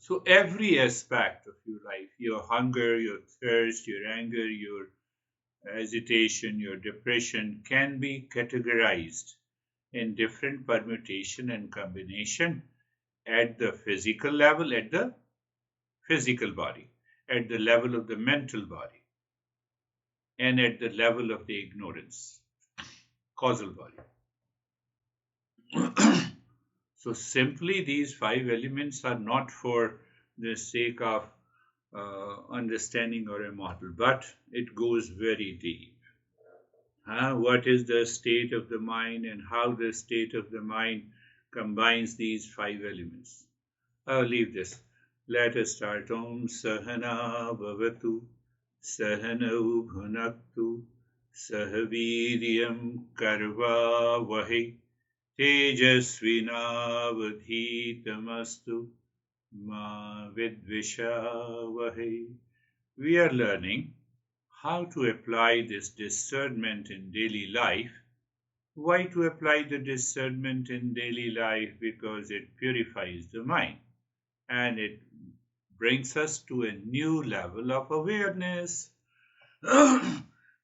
So every aspect of your life, your hunger, your thirst, your anger, your agitation, your depression can be categorized in different permutation and combination at the physical level, at the physical body, at the level of the mental body, and at the level of the ignorance, causal body. So simply these five elements are not for the sake of understanding or a model, but it goes very deep. What is the state of the mind and how the state of the mind combines these five elements? I'll leave this. Let us start. Om Sahana Bhavatu Sahanau Bhunaktu Sahaviryam Karva Vahi Tejasvinavadhitamastu Ma Vidvishavahi. We are learning how to apply this discernment in daily life. Why to apply the discernment in daily life? Because it purifies the mind and it brings us to a new level of awareness.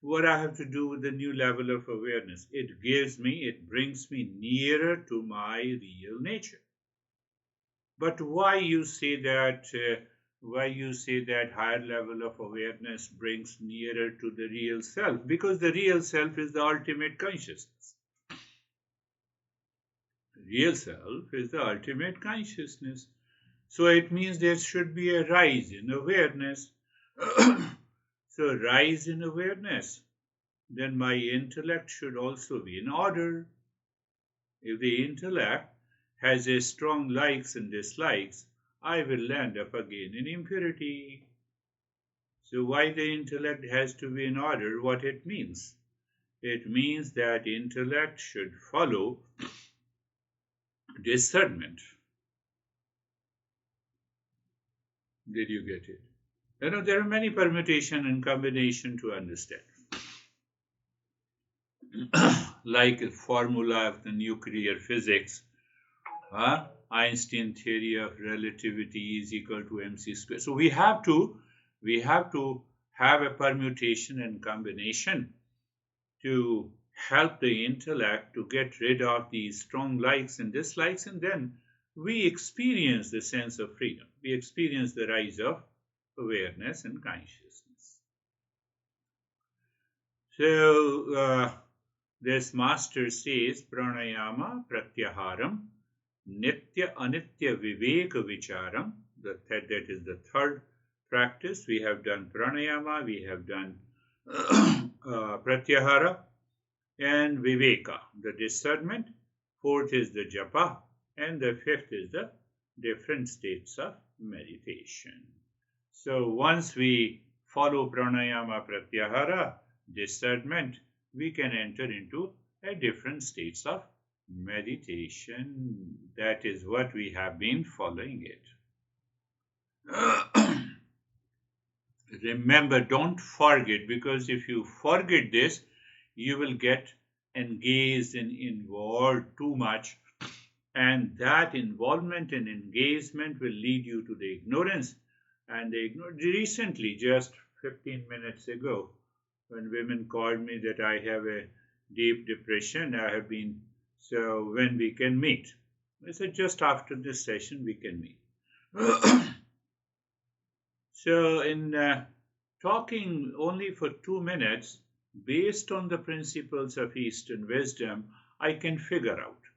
What I have to do with the new level of awareness? It brings me nearer to my real nature. But why you say that higher level of awareness brings nearer to the real self? Because the real self is the ultimate consciousness. The real self is the ultimate consciousness. So it means there should be a rise in awareness. So rise in awareness, then my intellect should also be in order. If the intellect has a strong likes and dislikes, I will land up again in impurity. So why the intellect has to be in order? What it means? It means that intellect should follow discernment. Did you get it? There are many permutation and combination to understand. Like a formula of the nuclear physics, Einstein theory of relativity is equal to mc squared. So we have to have a permutation and combination to help the intellect to get rid of these strong likes and dislikes, and then we experience the sense of freedom. We experience the rise of awareness and consciousness. So this master says pranayama pratyaharam nitya anitya viveka vicharam. That is the third practice. We have done pranayama, we have done pratyahara and viveka, the discernment. Fourth is the japa, and the fifth is the different states of meditation. So once we follow pranayama pratyahara, discernment, we can enter into a different states of meditation. That is what we have been following it. Remember, don't forget, because if you forget this, you will get engaged and involved too much, and that involvement and engagement will lead you to the ignorance. And recently, just 15 minutes ago, when women called me that I have a deep depression, so when we can meet? I said, just after this session we can meet. So in talking only for 2 minutes, based on the principles of Eastern wisdom, I can figure out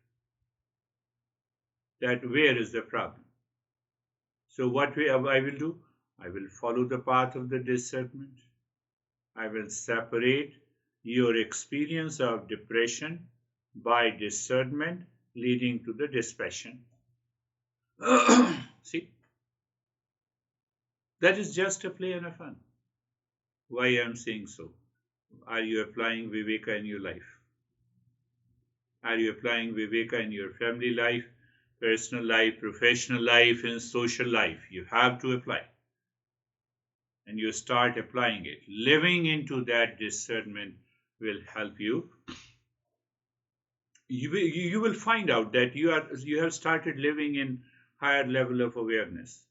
that where is the problem. So what I will do? I will follow the path of the discernment. I will separate your experience of depression by discernment leading to the dispassion. See? That is just a play and a fun. Why I am saying so? Are you applying Viveka in your life? Are you applying Viveka in your family life, personal life, professional life, and social life? You have to apply. And you start applying it. Living into that discernment will help you. You will find out that you have started living in higher level of awareness.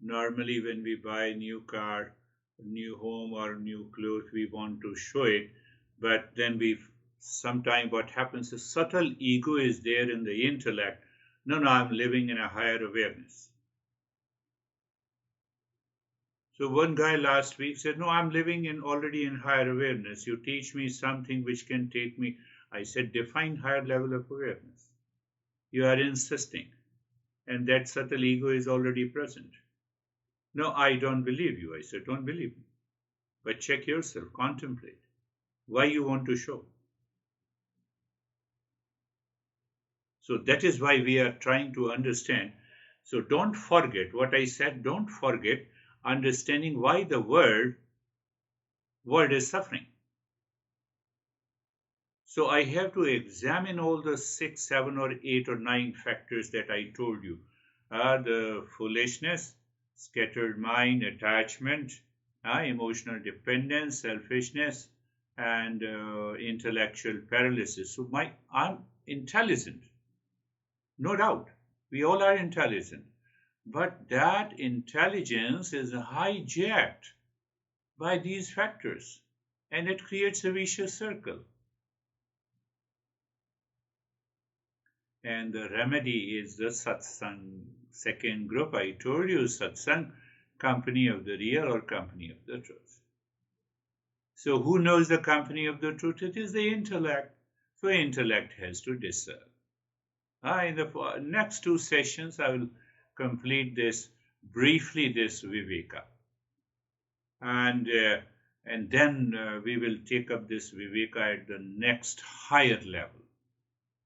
Normally, when we buy a new car, new home, or new clothes, we want to show it. But then sometimes what happens is subtle ego is there in the intellect. No, no, I'm living in a higher awareness. So one guy last week said, no, I'm living in already in higher awareness. You teach me something which can take me. I said, define higher level of awareness. You are insisting, and that subtle ego is already present. No, I don't believe you. I said, don't believe me. But check yourself, contemplate. Why you want to show? So that is why we are trying to understand. So don't forget what I said. Don't forget understanding why the world is suffering. So I have to examine all the 6, 7, or 8, or 9 factors that I told you. The foolishness, scattered mind, attachment, emotional dependence, selfishness, and intellectual paralysis. So I'm intelligent, no doubt. We all are intelligent. But that intelligence is hijacked by these factors, and it creates a vicious circle. And the remedy is the satsang. Second group, I told you, satsang, company of the real or company of the truth. So who knows the company of the truth? It is the intellect. So intellect has to discern. In the next 2 sessions, I will complete this briefly, this viveka. And then we will take up this viveka at the next higher level.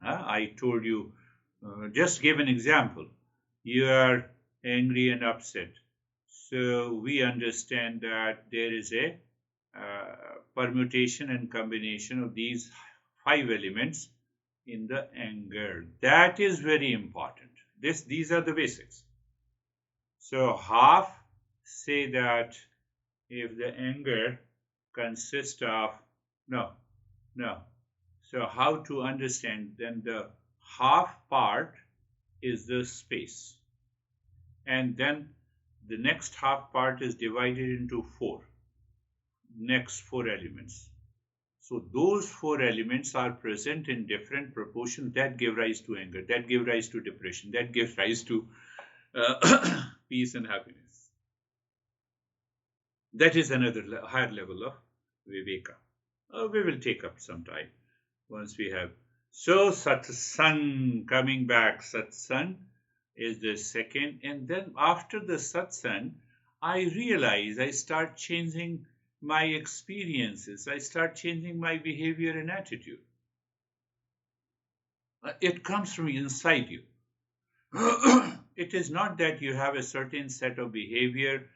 I told you, just give an example. You are angry and upset. So we understand that there is a permutation and combination of these 5 elements in the anger. That is very important. These are the basics. So half say that if the anger consists of, no. So how to understand? Then the half part is the space. And then the next half part is divided into 4. Next 4 elements. So those 4 elements are present in different proportion that give rise to anger, that give rise to depression, that gives rise to peace and happiness. That is another higher level of viveka. We will take up some time once we have. So satsang, coming back, satsang is the second. And then after the satsang, I realize I start changing my experiences. I start changing my behavior and attitude. It comes from inside you. It is not that you have a certain set of behavior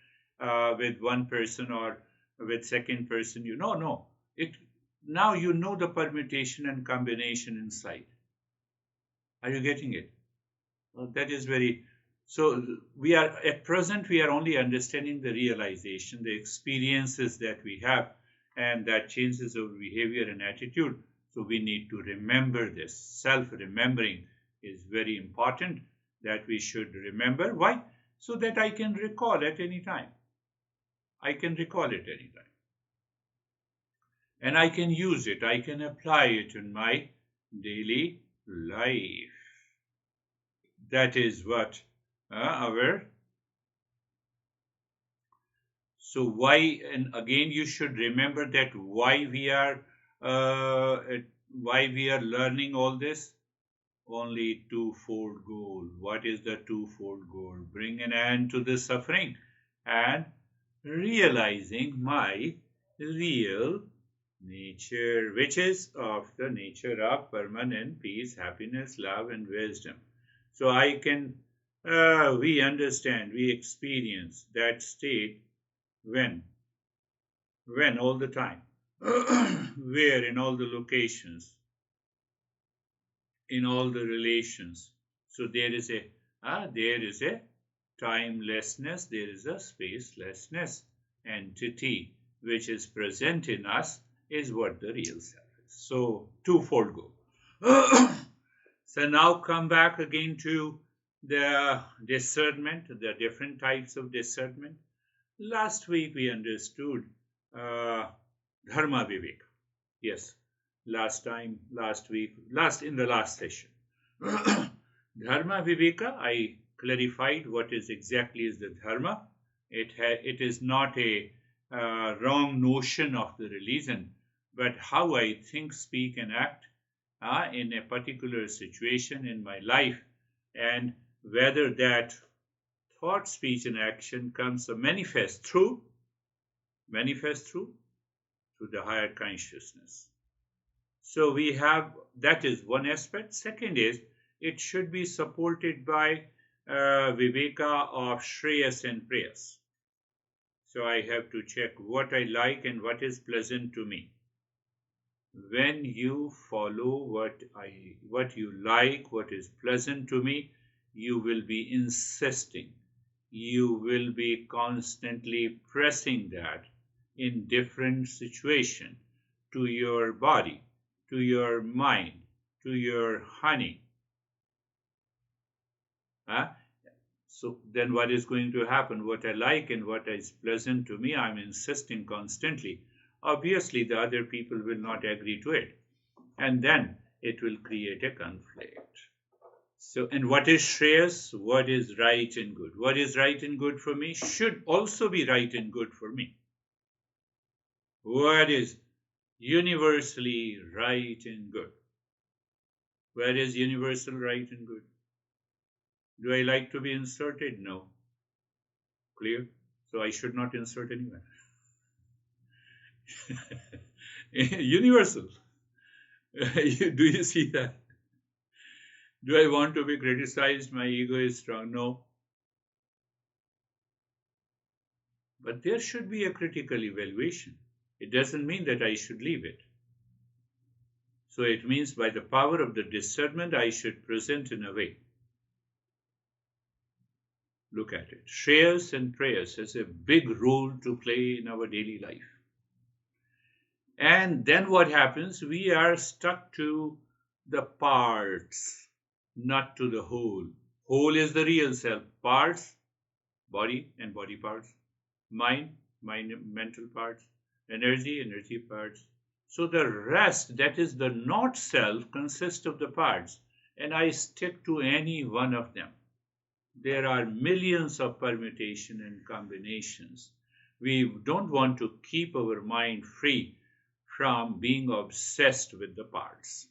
with one person or with second person. No. Now you know the permutation and combination inside. Are you getting it? Well, that is very. So at present we are only understanding the realization, the experiences that we have, and that changes our behavior and attitude. So we need to remember this. Self-remembering is very important, that we should remember. Why? So that I can recall at any time. I can recall it any time. And I can use it. I can apply it in my daily life. That is what So why, and again you should remember that why we are learning all this. Only twofold goal. What is the twofold goal? Bring an end to the suffering and realizing my real nature, which is of the nature of permanent peace, happiness, love, and wisdom. So we understand, we experience that state when all the time, where, in all the locations, in all the relations. So there is a timelessness, there is a spacelessness. Entity which is present in us is what the real self is. So twofold goal. So now come back again to The discernment, the different types of discernment. Last week we understood uh, Dharma Vivek. Yes, in the last session. Dharma Viveka, I clarified what is exactly is the Dharma. It is not a wrong notion of the religion, but how I think, speak, and act in a particular situation in my life, and whether that thought, speech, and action comes to manifest through the higher consciousness. So we have that is one aspect. Second is it should be supported by viveka of shreyas and prayas. So I have to check what I like and what is pleasant to me. When you follow what you like, what is pleasant to me, you will be insisting. You will be constantly pressing that in different situation to your body, to your mind, to your honey. So then what is going to happen? What I like and what is pleasant to me, I'm insisting constantly. Obviously, the other people will not agree to it. And then it will create a conflict. So, and what is shreyas? What is right and good? What is right and good for me should also be right and good for me. What is universally right and good? Where is universal right and good? Do I like to be inserted? No. Clear? So I should not insert anywhere. Universal. Do you see that? Do I want to be criticized? My ego is strong. No. But there should be a critical evaluation. It doesn't mean that I should leave it. So it means by the power of the discernment, I should present in a way. Look at it. Shreyas and prayers has a big role to play in our daily life. And then what happens? We are stuck to the parts, not to the whole. Whole is the real self. Parts, body and body parts. Mind, mental parts. Energy parts. So the rest, that is the not self, consists of the parts. And I stick to any one of them. There are millions of permutation and combinations. We don't want to keep our mind free from being obsessed with the parts.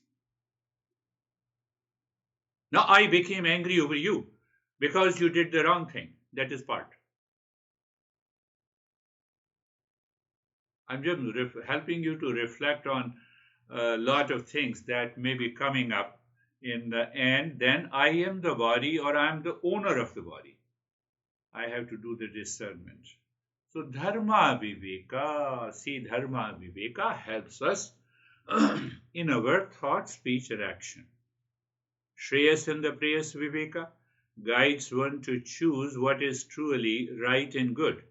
Now I became angry over you because you did the wrong thing. That is part. I'm just helping you to reflect on a lot of things that may be coming up in the end. Then I am the body or I am the owner of the body. I have to do the discernment. So Dharma Viveka, see, Dharma Viveka helps us in our thought, speech, and action. Shreyas and the Prayas Viveka guides one to choose what is truly right and good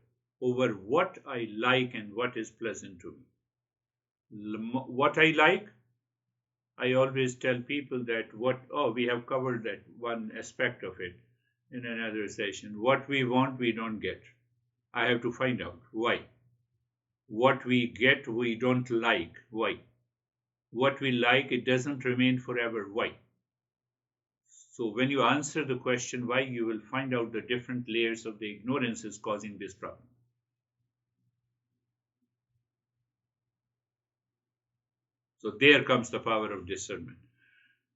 over what I like and what is pleasant to me. What I like, I always tell people that we have covered that one aspect of it in another session. What we want, we don't get. I have to find out why. What we get, we don't like. Why? What we like, it doesn't remain forever. Why? So when you answer the question why, you will find out the different layers of the ignorances causing this problem. So there comes the power of discernment.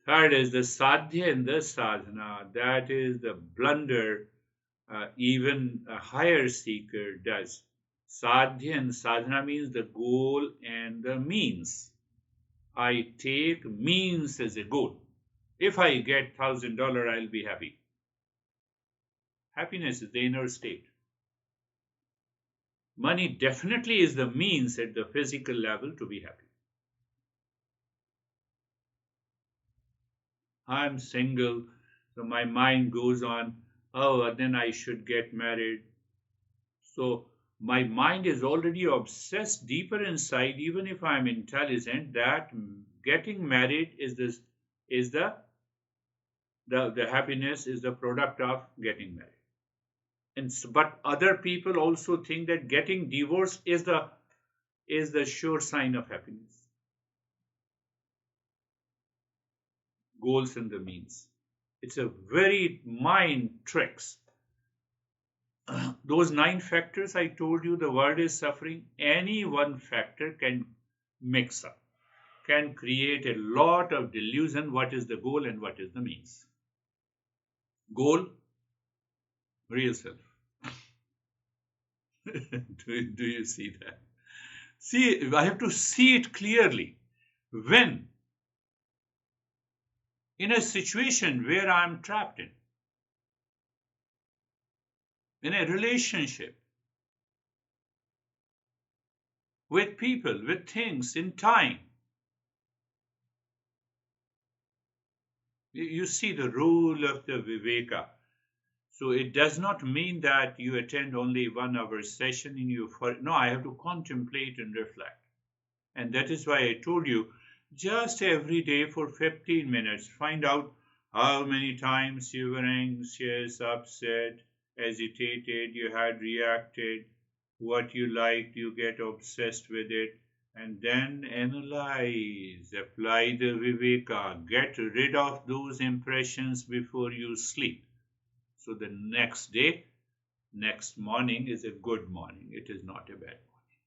Third is the sadhya and the sadhana. That is the blunder even a higher seeker does. Sadhya and sadhana means the goal and the means. I take means as a goal. If I get $1,000, I'll be happy. Happiness is the inner state. Money definitely is the means at the physical level to be happy. I'm single, so my mind goes on, oh, then I should get married. So my mind is already obsessed deeper inside, even if I'm intelligent, that getting married is the The happiness is the product of getting married. But other people also think that getting divorced is the sure sign of happiness. Goals and the means. It's a very mind tricks. Those 9 factors I told you, the world is suffering. Any one factor can mix up, can create a lot of delusion. What is the goal and what is the means? Goal, real self. Do you see that? See, I have to see it clearly. When in a situation where I'm trapped in a relationship with people, with things, in time, you see the rule of the Viveka. So it does not mean that you attend only 1 hour session in your no, I have to contemplate and reflect. And that is why I told you, just every day for 15 minutes, find out how many times you were anxious, upset, agitated, you had reacted, what you liked, you get obsessed with it, and then analyze, apply the Viveka, get rid of those impressions before you sleep. So the next day, next morning is a good morning. It is not a bad morning.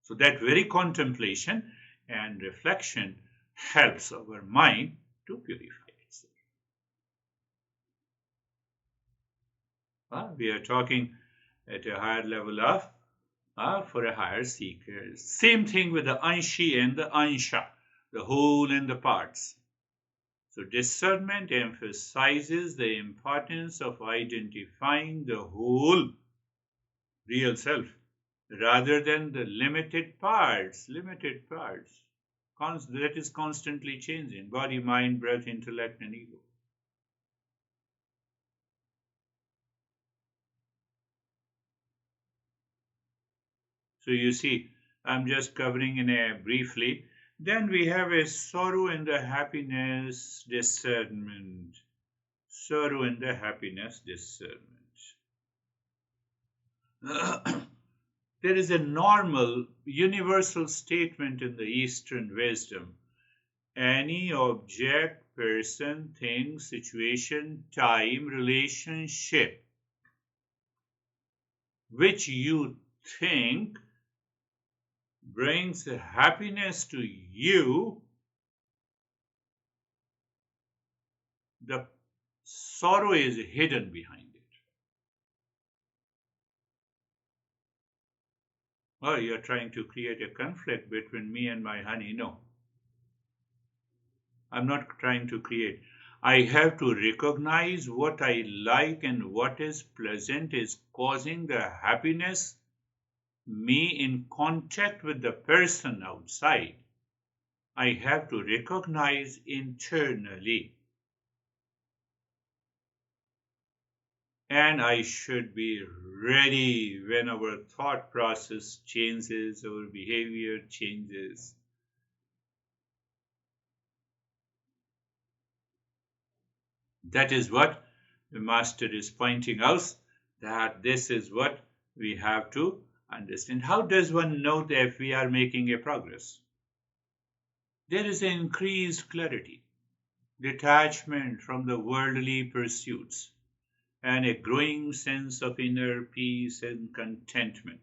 So that very contemplation and reflection helps our mind to purify itself. We are talking at a higher level of for a higher seeker. Same thing with the Anshi and the Ansha, the whole and the parts. So discernment emphasizes the importance of identifying the whole real self rather than the limited parts that is constantly changing: body, mind, breath, intellect, and ego. So you see, I'm just covering in a briefly. Then we have a sorrow and the happiness discernment. Sorrow and the happiness discernment. There is a normal, universal statement in the Eastern wisdom. Any object, person, thing, situation, time, relationship which you think brings happiness to you, the sorrow is hidden behind it. Oh, you're trying to create a conflict between me and my honey. No, I'm not trying to create. I have to recognize what I like and what is pleasant is causing the happiness, me in contact with the person outside. I have to recognize internally. And I should be ready when our thought process changes, our behavior changes. That is what the Master is pointing out, that this is what we have to understand. How does one know that if we are making a progress? There is an increased clarity, detachment from the worldly pursuits, and a growing sense of inner peace and contentment,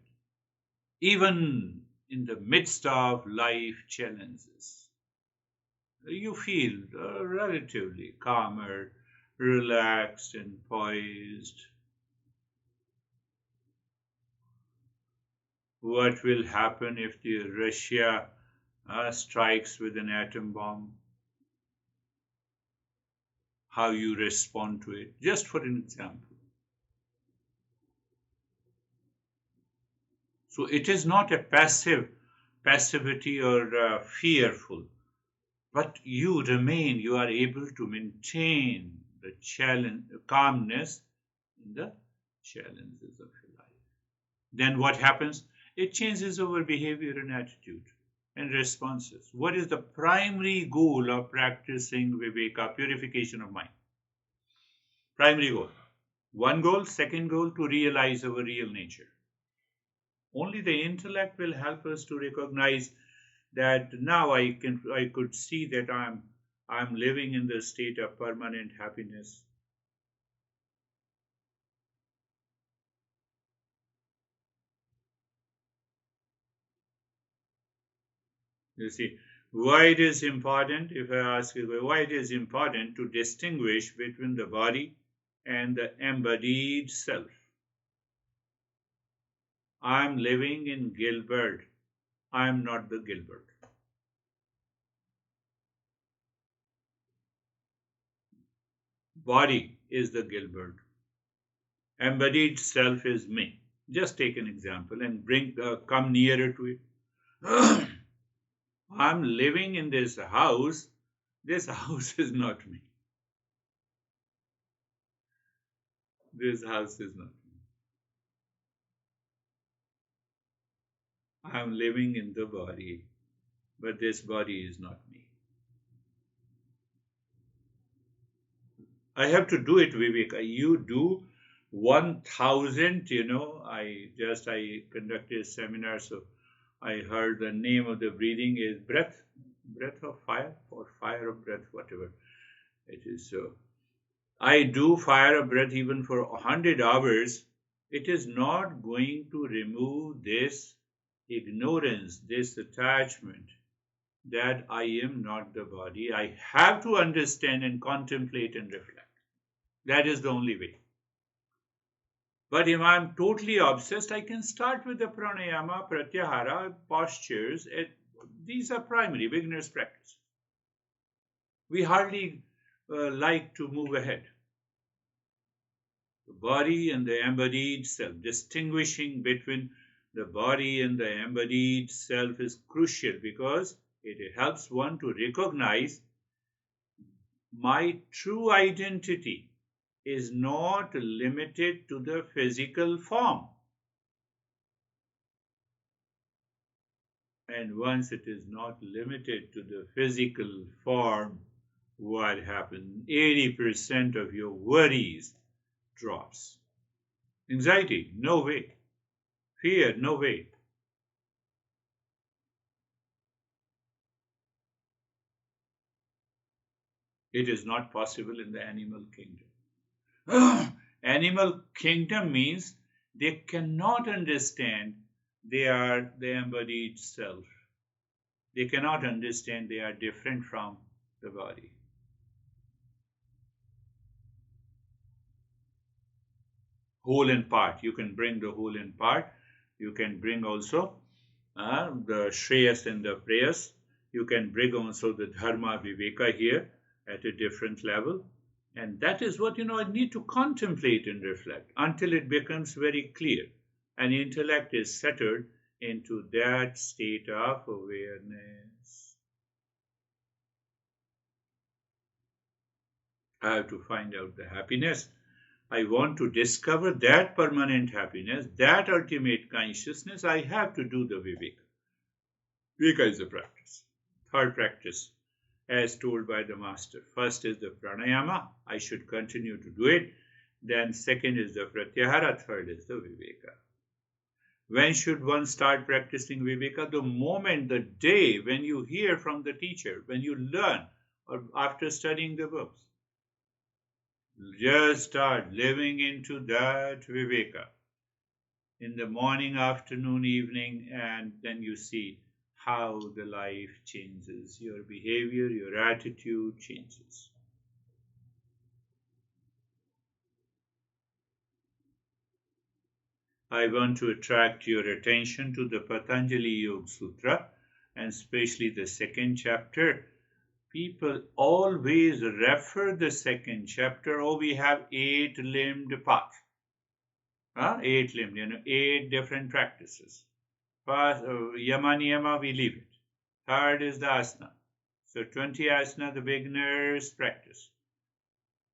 even in the midst of life challenges. You feel relatively calmer, relaxed, and poised. What will happen if the Russia strikes with an atom bomb? How you respond to it, just for an example. So it is not a passivity or fearful, but you are able to maintain the challenge, calmness in the challenges of your life. Then what happens? It changes our behavior and attitude. and responses. What is the primary goal of practicing viveka, purification of mind? Primary goal. One goal, second goal, to realize our real nature. Only the intellect will help us to recognize that now I could see that I'm living in the state of permanent happiness. You see, why it is important, if I ask you why it is important to distinguish between the body and the embodied self. I'm living in Gilbert. I'm not the Gilbert. Body is the Gilbert. Embodied self is me. Just take an example and come nearer to it. I'm living in this house. This house is not me. This house is not me. I'm living in the body, but this body is not me. I have to do it, Vivek. You do 1,000, I conducted a seminar, so I heard the name of the breathing is breath of fire or fire of breath, whatever it is. So I do fire of breath even for 100 hours. It is not going to remove this ignorance, this attachment that I am not the body. I have to understand and contemplate and reflect. That is the only way. But if I'm totally obsessed, I can start with the pranayama, pratyahara, postures. These are primary, beginner's practice. We hardly like to move ahead. The body and the embodied self, distinguishing between the body and the embodied self is crucial because it helps one to recognize my true identity is not limited to the physical form. And once it is not limited to the physical form, what happens? 80% of your worries drops. Anxiety, no way. Fear, no way. It is not possible in the animal kingdom. Animal kingdom means they cannot understand they are the embodied self. They cannot understand they are different from the body. Whole and part. You can bring the whole and part. You can bring also the Shreyas and the Prayas. You can bring also the Dharma Viveka here at a different level. And that is what, I need to contemplate and reflect until it becomes very clear. And intellect is settled into that state of awareness. I have to find out the happiness. I want to discover that permanent happiness, that ultimate consciousness. I have to do the Viveka. Viveka is a practice. Third practice, as told by the master. First is the pranayama. I should continue to do it. Then second is the pratyahara. Third is the viveka. When should one start practicing viveka? The moment, the day when you hear from the teacher, when you learn, or after studying the books. Just start living into that viveka. In the morning, afternoon, evening, and then you see how the life changes, your behavior, your attitude changes. I want to attract your attention to the Patanjali Yoga Sutra, and especially the second chapter. People always refer the second chapter, we have 8-limbed path. 8-limbed, 8 different practices. First, yama niyama, we leave it. Third is the asana. So 20 asana, the beginner's practice.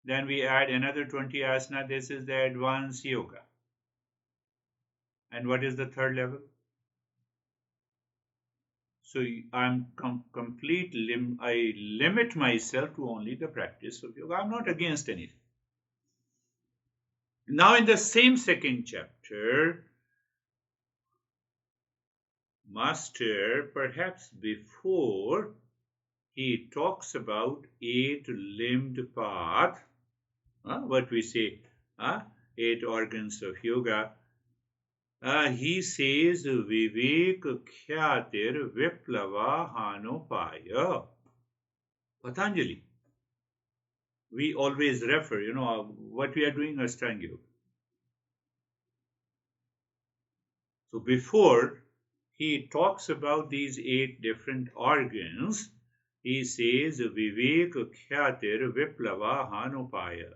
Then we add another 20 asana. This is the advanced yoga. And what is the third level? So I'm I limit myself to only the practice of yoga. I'm not against anything. Now, in the same second chapter, Master, perhaps before he talks about eight-limbed path, what we say, eight organs of yoga, he says, Vivek Khyatir Viplava Hanopaya. Patanjali. We always refer, what we are doing Ashtanga Yoga. So before he talks about these eight different organs, he says, Vivek Khyatir Viplava Hanopaya.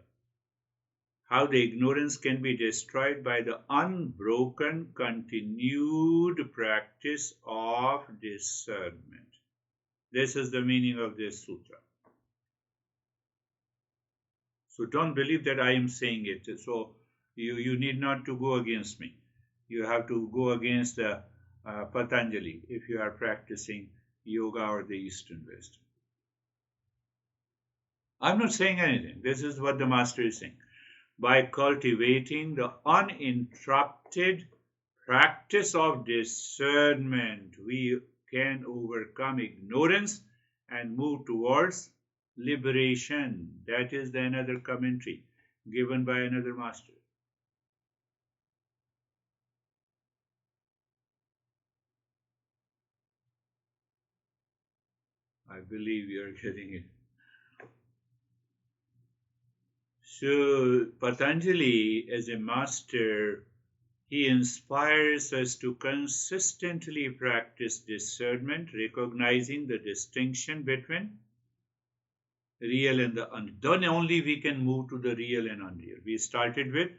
How the ignorance can be destroyed by the unbroken, continued practice of discernment. This is the meaning of this sutra. So don't believe that I am saying it. So you need not to go against me. You have to go against Patanjali if you are practicing yoga or the Eastern wisdom. I'm not saying anything. This is what the master is saying. By cultivating the uninterrupted practice of discernment, we can overcome ignorance and move towards liberation. That is the another commentary given by another master. I believe you are getting it. So Patanjali, as a master, he inspires us to consistently practice discernment, recognizing the distinction between real and the unreal. Then only we can move to the real and unreal. We started with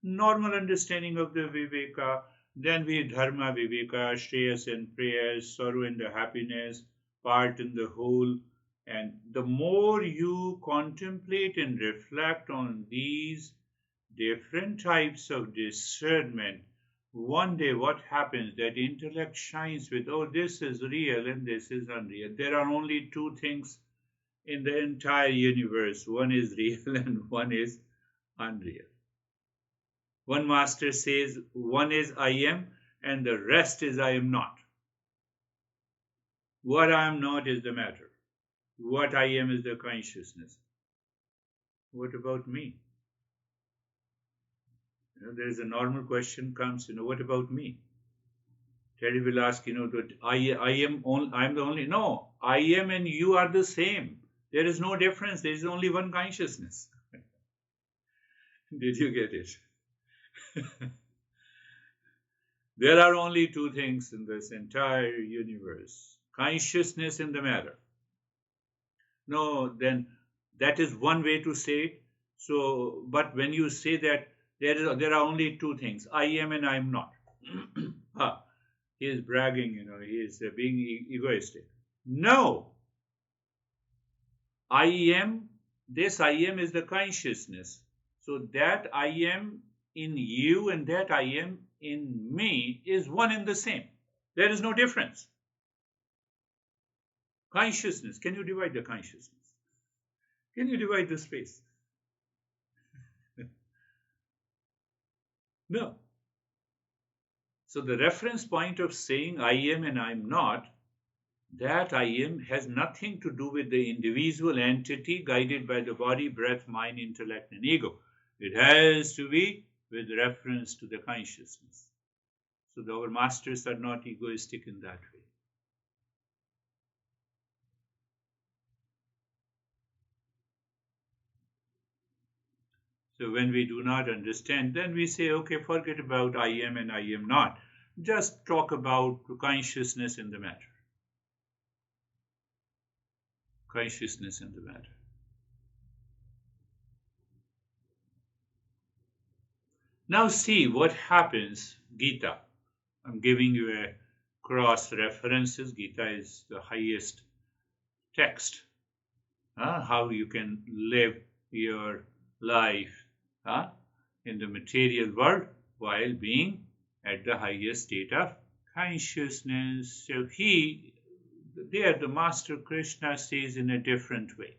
normal understanding of the Viveka, then we Dharma Viveka, Shreyas and prayers, sorrow and the happiness, part in the whole. And the more you contemplate and reflect on these different types of discernment, one day what happens? That intellect shines with, oh, this is real and this is unreal. There are only two things in the entire universe. One is real and one is unreal. One master says, one is I am and the rest is I am not. What I am not is the matter. What I am is the consciousness. What about me? There is a normal question comes, what about me? Teddy will ask, that I'm the only. No, I am and you are the same. There is no difference. There is only one consciousness. Did you get it? There are only two things in this entire universe: consciousness and the matter. No, then that is one way to say it. So, but when you say that there are only two things, I am and I am not. He is bragging, he is being egoistic. No. I am is the consciousness. So that I am in you and that I am in me is one and the same. There is no difference. Consciousness. Can you divide the consciousness? Can you divide the space? No. So the reference point of saying I am and I am not, that I am has nothing to do with the individual entity guided by the body, breath, mind, intellect, and ego. It has to be with reference to the consciousness. So our masters are not egoistic in that way. So when we do not understand, then we say, okay, forget about I am and I am not. Just talk about consciousness in the matter. Consciousness in the matter. Now see what happens, Gita. I'm giving you a cross references. Gita is the highest text. How you can live your life in the material world while being at the highest state of consciousness. So he there the Master Krishna says in a different way.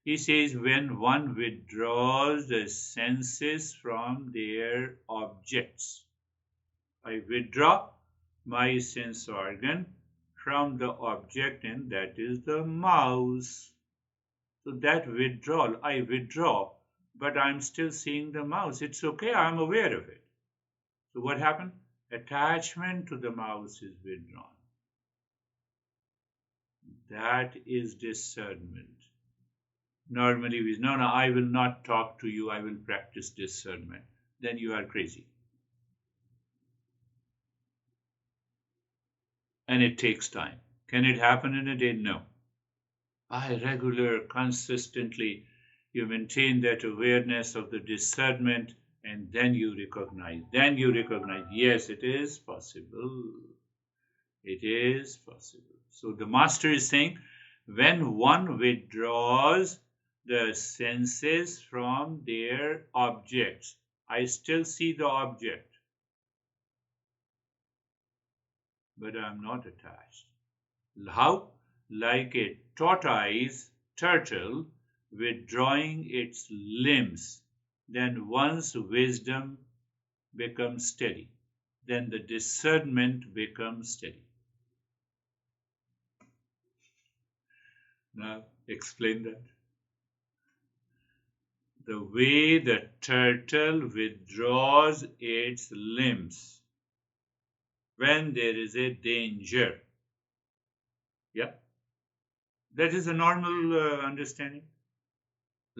He says when one withdraws the senses from their objects. I withdraw my sense organ from the object, and that is the mouse. So that withdrawal, I withdraw, but I'm still seeing the mouse. It's okay, I'm aware of it. So what happened? Attachment to the mouse is withdrawn. That is discernment. Normally we say, no, I will not talk to you, I will practice discernment. Then you are crazy. And it takes time. Can it happen in a day? No. By regular, consistently, you maintain that awareness of the discernment, and then you recognize. Yes, it is possible. It is possible. So the master is saying, when one withdraws the senses from their objects, I still see the object, but I'm not attached. How? Like a tortoise turtle withdrawing its limbs. Then one's wisdom becomes steady. Then the discernment becomes steady. Now, explain that. The way the turtle withdraws its limbs when there is a danger. Yeah? That is a normal understanding.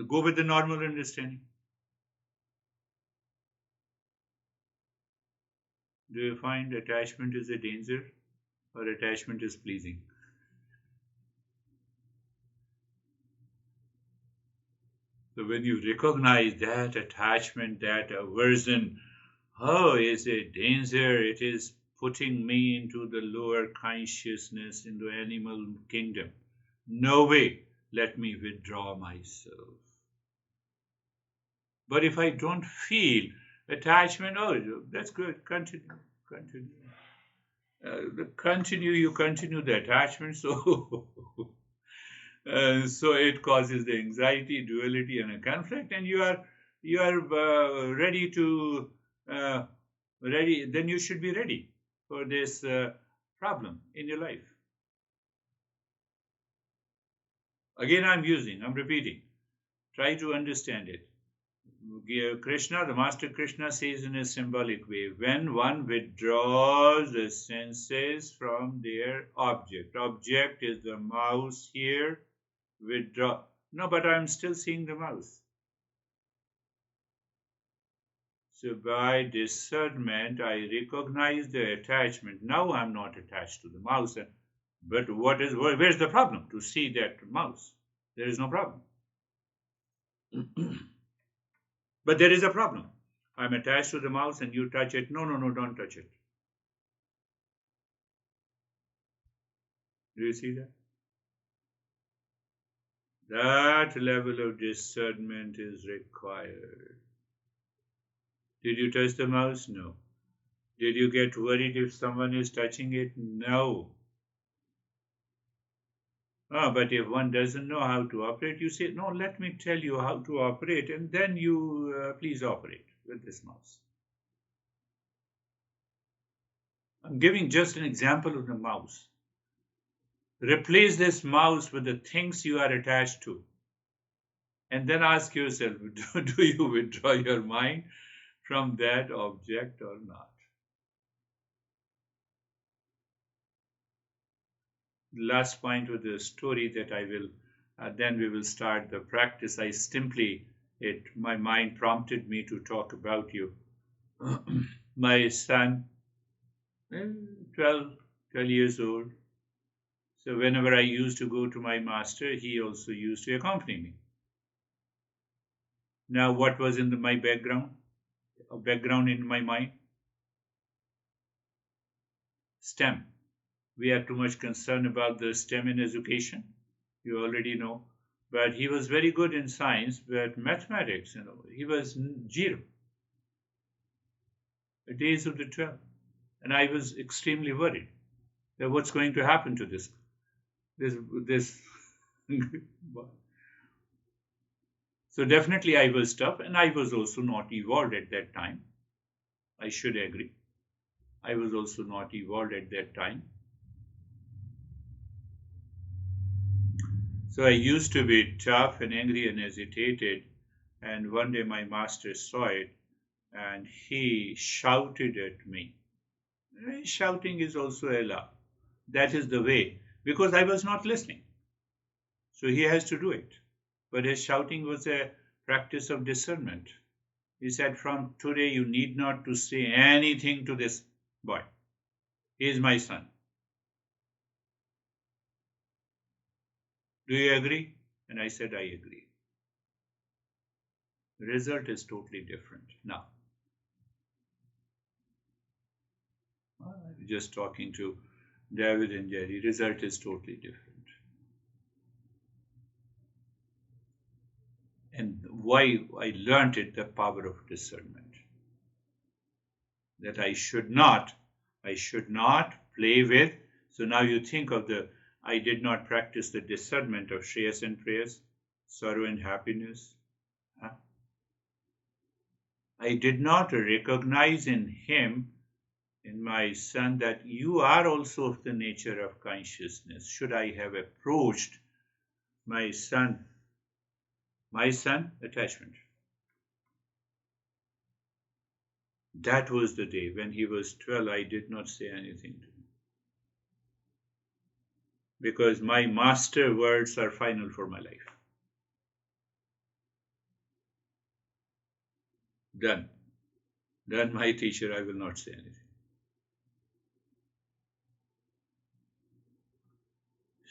Go with the normal understanding. Do you find attachment is a danger or attachment is pleasing? So when you recognize that attachment, that aversion, is a danger, it is putting me into the lower consciousness, in the animal kingdom. No way, let me withdraw myself. But if I don't feel attachment, that's good, continue. You continue the attachment, so so it causes the anxiety, duality, and a conflict, and you are ready to then you should be ready for this problem in your life. Again, I'm repeating. Try to understand it. Krishna, the Master Krishna says in a symbolic way, when one withdraws the senses from their object is the mouse here, withdraw. No, but I'm still seeing the mouse. So by discernment, I recognize the attachment. Now I'm not attached to the mouse. But where's the problem? To see that mouse. There is no problem. But there is a problem. I'm attached to the mouse and you touch it. No, don't touch it. Do you see that? That level of discernment is required. Did you touch the mouse? No. Did you get worried if someone is touching it? No. But if one doesn't know how to operate, you say, no, let me tell you how to operate, and then you please operate with this mouse. I'm giving just an example of the mouse. Replace this mouse with the things you are attached to. And then ask yourself, do you withdraw your mind from that object or not? Last point with the story that I will, then we will start the practice. My mind prompted me to talk about you. My son, 12 years old. So whenever I used to go to my master, he also used to accompany me. Now, what was in my background? A background in my mind? STEM. We are too much concerned about the STEM in education. You already know. But he was very good in science, but mathematics, he was zero. At the age of the 12. And I was extremely worried that what's going to happen to this. This. So definitely I was tough, and I was also not evolved at that time. I should agree. I was also not evolved at that time. So I used to be tough and angry and agitated. And one day my master saw it and he shouted at me. Shouting is also Allah. That is the way, because I was not listening. So he has to do it. But his shouting was a practice of discernment. He said, from today you need not to say anything to this boy. He is my son. Do you agree? And I said, I agree. The result is totally different. Now, I'm just talking to David and Jerry. Result is totally different. And why I learned it, the power of discernment. That I should not play with. So now you think of I did not practice the discernment of shreyas and prayas, sorrow and happiness. Huh? I did not recognize in him, in my son, that you are also of the nature of consciousness. Should I have approached my son, attachment. That was the day when he was 12. I did not say anything to him. Because my master words are final for my life. Done. Done, my teacher, I will not say anything.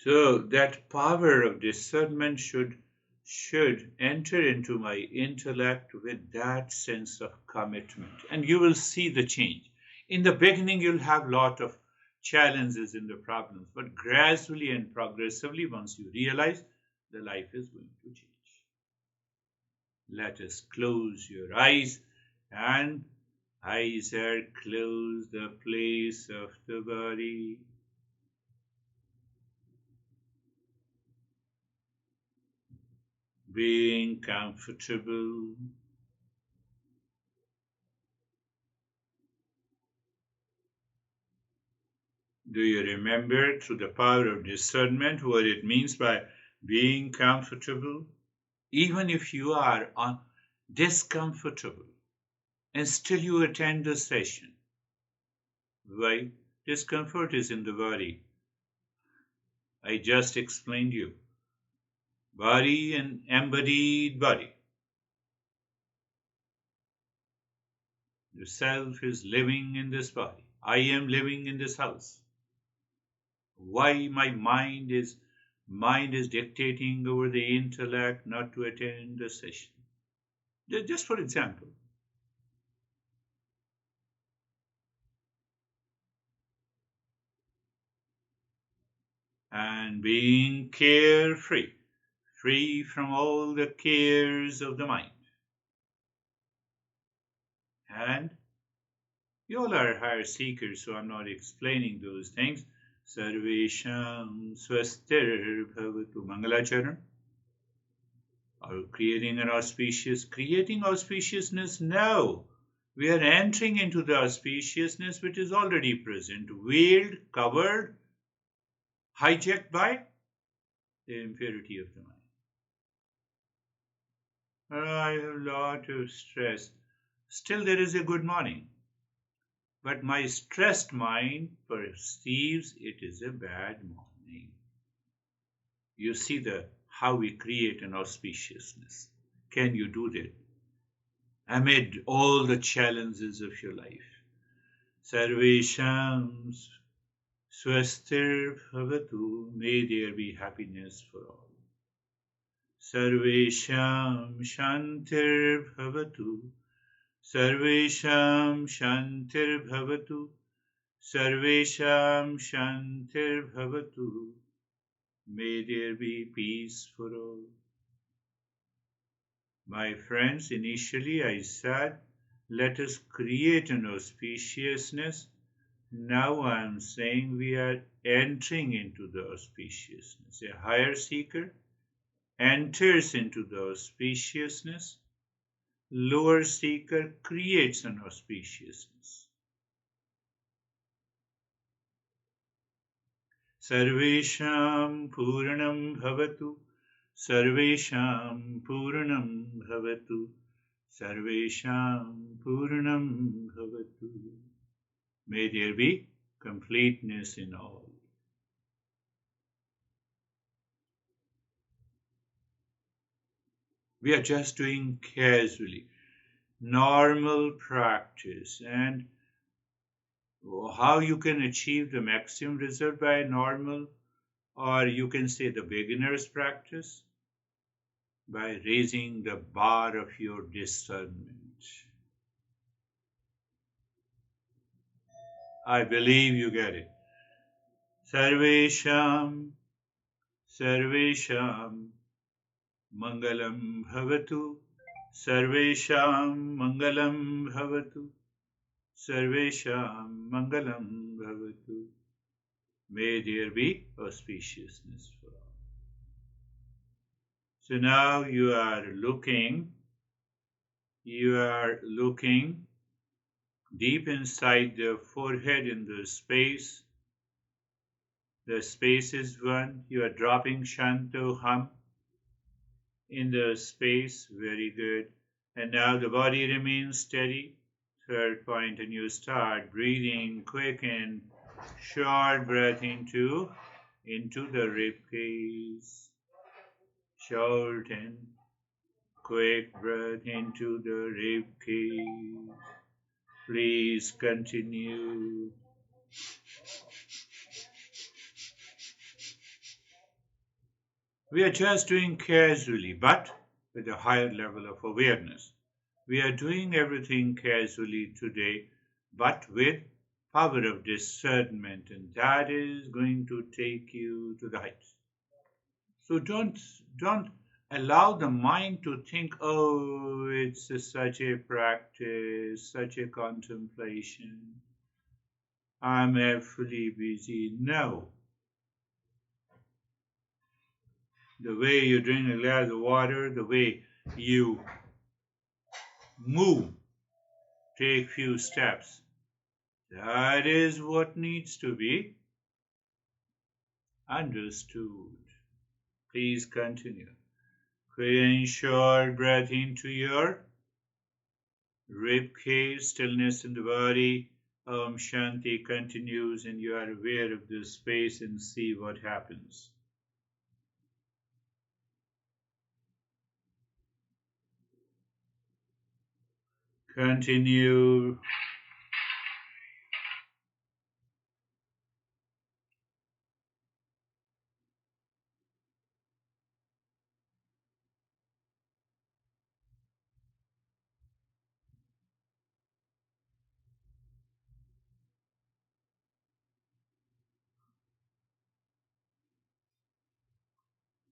So that power of discernment should enter into my intellect with that sense of commitment. And you will see the change. In the beginning, you'll have a lot of challenges in the problems, but gradually and progressively, once you realize, the life is going to change. Let us close your eyes, and eyes are closed, the place of the body. Being comfortable. Do you remember, through the power of discernment, what it means by being comfortable? Even if you are discomfortable and still you attend the session. Why? Discomfort is in the body. I just explained you. Body and embodied body. The self is living in this body. I am living in this house. Why my mind is dictating over the intellect not to attend the session? Just for example. And being carefree, free from all the cares of the mind. And you all are higher seekers, so I'm not explaining those things. Sarvesham swastir bhavatu Mangalacharan. Are creating auspiciousness? No. We are entering into the auspiciousness which is already present, veiled, covered, hijacked by the impurity of the mind. I have a lot of stress. Still there is a good morning. But my stressed mind perceives it is a bad morning. You see how we create an auspiciousness. Can you do that? Amid all the challenges of your life. Sarvesham swastir bhavatu. May there be happiness for all. Sarvesham shantir bhavatu. Sarvesham shantir bhavatu. Sarvesham shantir bhavatu. May there be peace for all. My friends, initially I said, let us create an auspiciousness. Now I'm saying we are entering into the auspiciousness. A higher seeker enters into the auspiciousness. Lower seeker creates an auspiciousness. Sarvesham Purnam Bhavatu. Sarvesham Purnam Bhavatu. Sarvesham Purnam Bhavatu. May there be completeness in all. We are just doing casually, normal practice, and how you can achieve the maximum result by normal, or you can say the beginner's practice, by raising the bar of your discernment. I believe you get it. Sarvesham, Sarvesham, Mangalam Bhavatu, Sarvesham Mangalam Bhavatu, Sarvesham Mangalam Bhavatu. May there be auspiciousness for all. So now you are looking deep inside the forehead in the space. The space is one. You are dropping Shanto Hum in the space. Very good. And now the body remains steady. Third point, and you start breathing quick and short breath into the rib cage. Short and quick breath into the rib cage. Please continue. We are just doing casually, but with a higher level of awareness. We are doing everything casually today, but with power of discernment, and that is going to take you to the heights. So don't allow the mind to think, oh, it's such a practice, such a contemplation. I'm fully busy. No. The way you drink a glass of water, the way you move, take few steps, that is what needs to be understood. Please continue. Quick and short breath into your rib cage, stillness in the body. Om Shanti continues, and you are aware of this space and see what happens. Continue.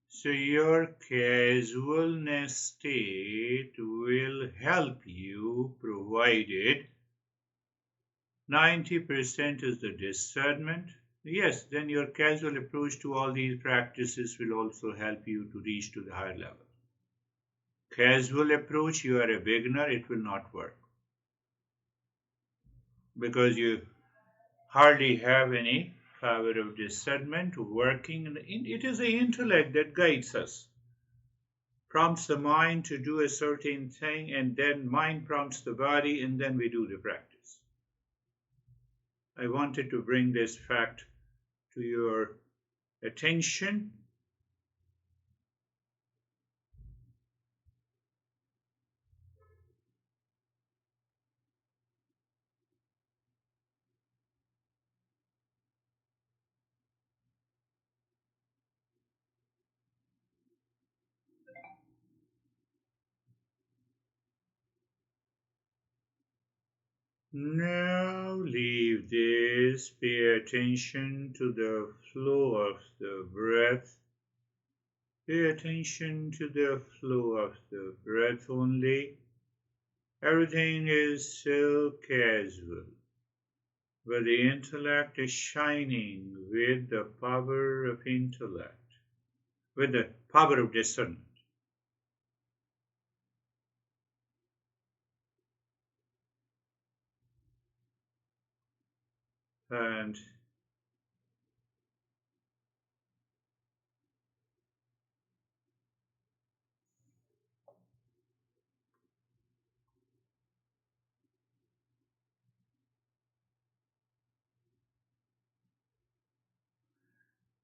So your casualness state will help you, provided 90% is the discernment. Yes, then your casual approach to all these practices will also help you to reach to the higher level. Casual approach, you are a beginner, it will not work. Because you hardly have any power of discernment working. It is the intellect that guides us, prompts the mind to do a certain thing, and then mind prompts the body, and then we do the practice. I wanted to bring this fact to your attention. Now leave this, pay attention to the flow of the breath. Pay attention to the flow of the breath only. Everything is so casual. where the intellect is shining with the power of intellect, with the power of discernment. And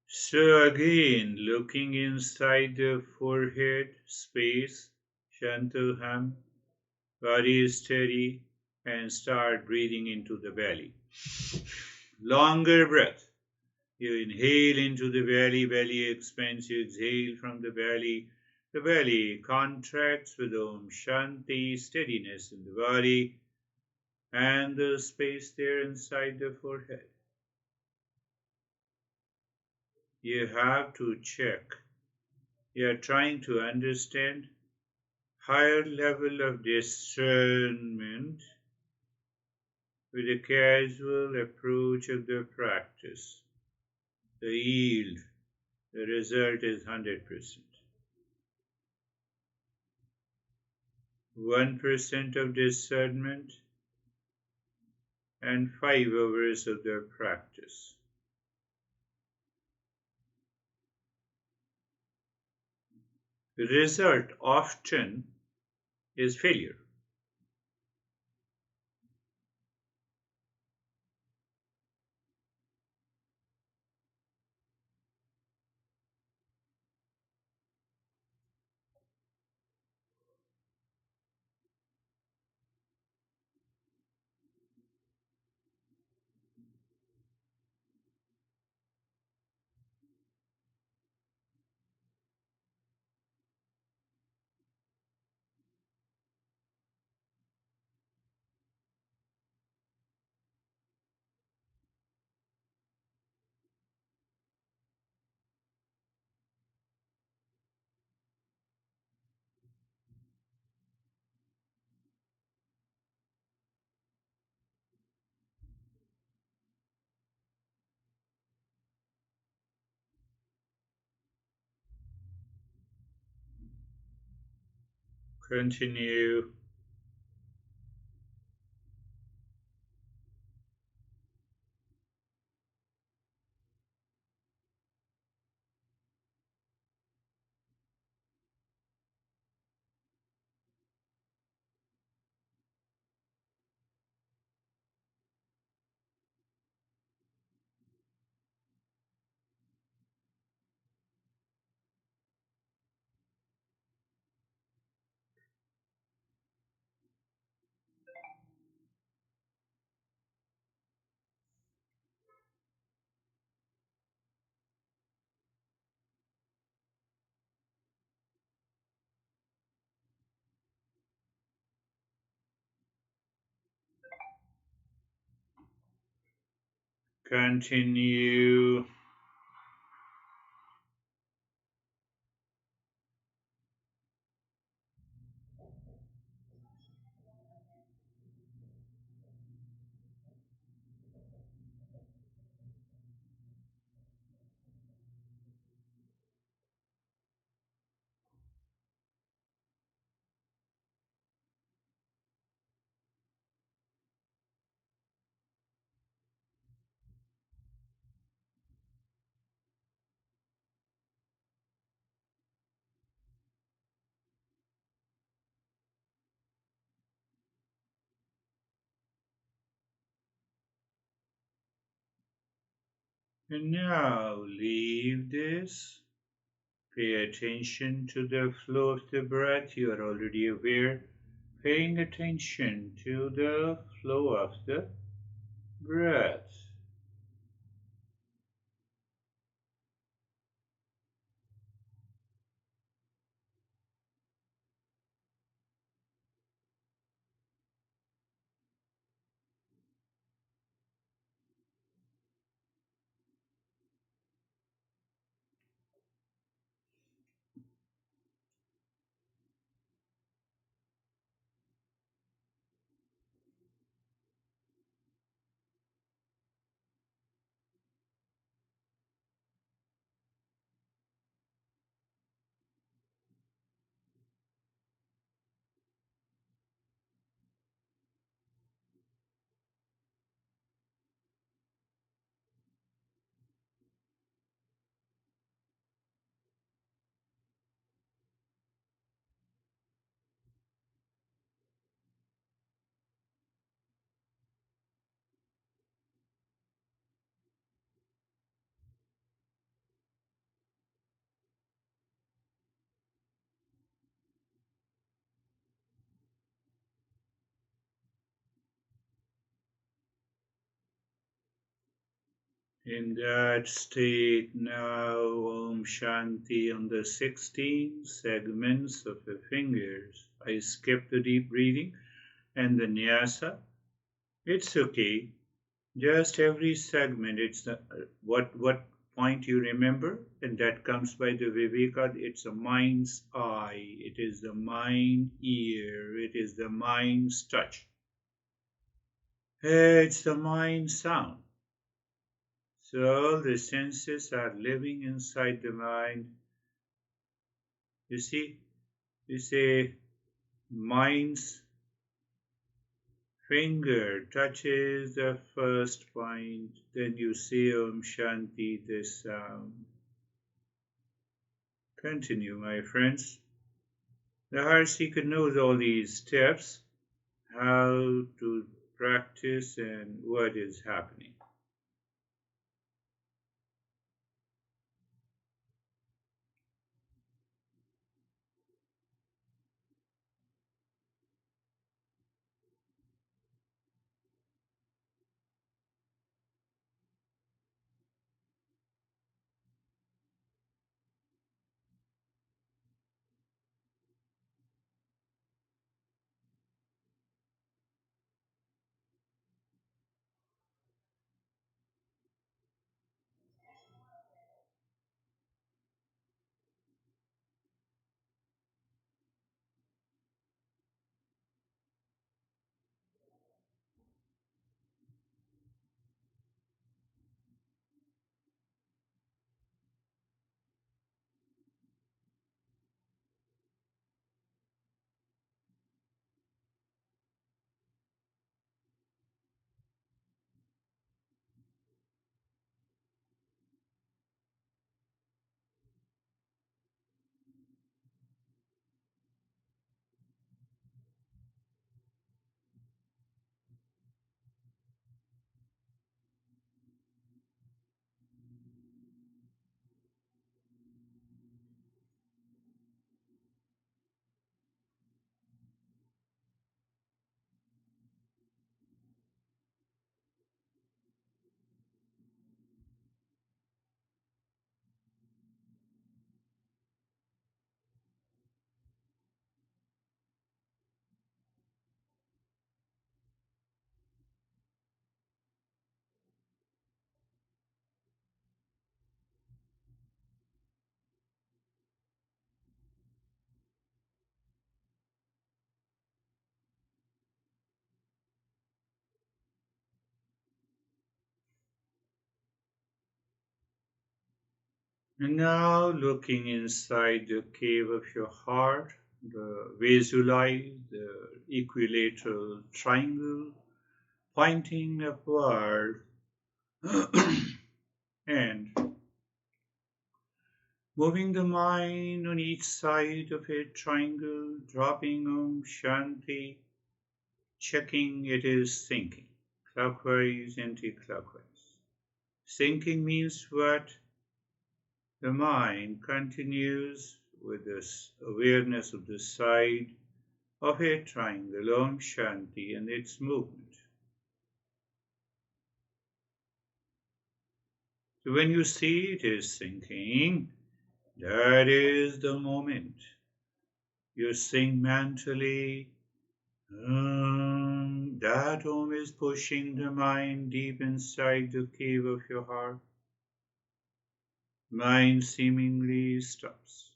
so again, looking inside the forehead space, Shantuham, body is steady, and start breathing into the belly. Longer breath. You inhale into the belly, belly expands, you exhale from the belly contracts with Om Shanti, steadiness in the body, and the space there inside the forehead. You have to check. You are trying to understand higher level of discernment with a casual approach of the practice. The yield, the result is 100%. 1% of discernment and 5 hours of the practice. The result often is failure. Continue. Continue. And now leave this. Pay attention to the flow of the breath. You are already aware. Paying attention to the flow of the breath. In that state now, Om Shanti on the 16 segments of the fingers. I skip the deep breathing and the nyasa. It's okay. Just every segment, it's the, what point you remember, and that comes by the viveka. It's the mind's eye, it is the mind ear, it is the mind's touch, it's the mind sound. So the senses are living inside the mind. You see, you say mind's finger touches the first point, then you say Om Shanti, the sound. Continue, my friends. The heart seeker knows all these steps, how to practice and what is happening. And now looking inside the cave of your heart, visualize the equilateral triangle pointing upward and moving the mind on each side of a triangle, dropping Om Shanti, checking it is sinking, clockwise, anti-clockwise. Sinking means what? The mind continues with this awareness of the side of a triangle, Om Shanti, and its movement. So when you see it is sinking, that is the moment. You sing mentally, that Om is pushing the mind deep inside the cave of your heart. Mind seemingly stops.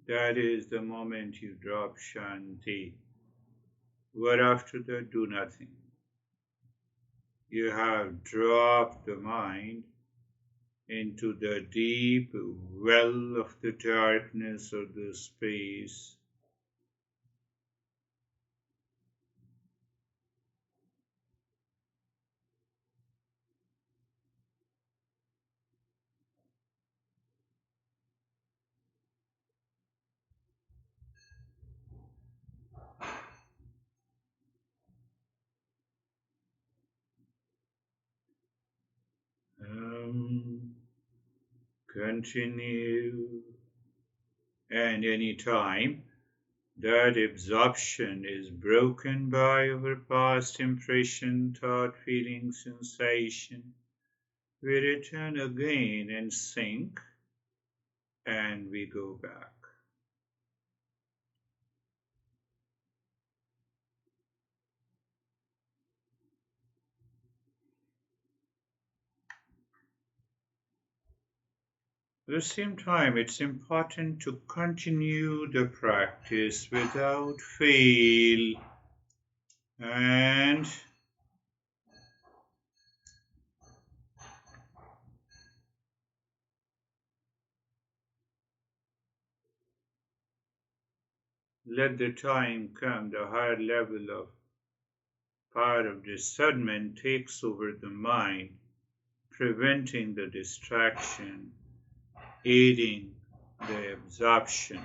That is the moment you drop Shanti. What after that? Do nothing. You have dropped the mind into the deep well of the darkness of the space. Continue, and any time That absorption is broken by our past impression, thought, feeling, sensation. We return again and sink, and we go back. At the same time, it's important to continue the practice without fail and let the time come, the higher level of power of discernment takes over the mind, preventing the distraction, aiding the absorption.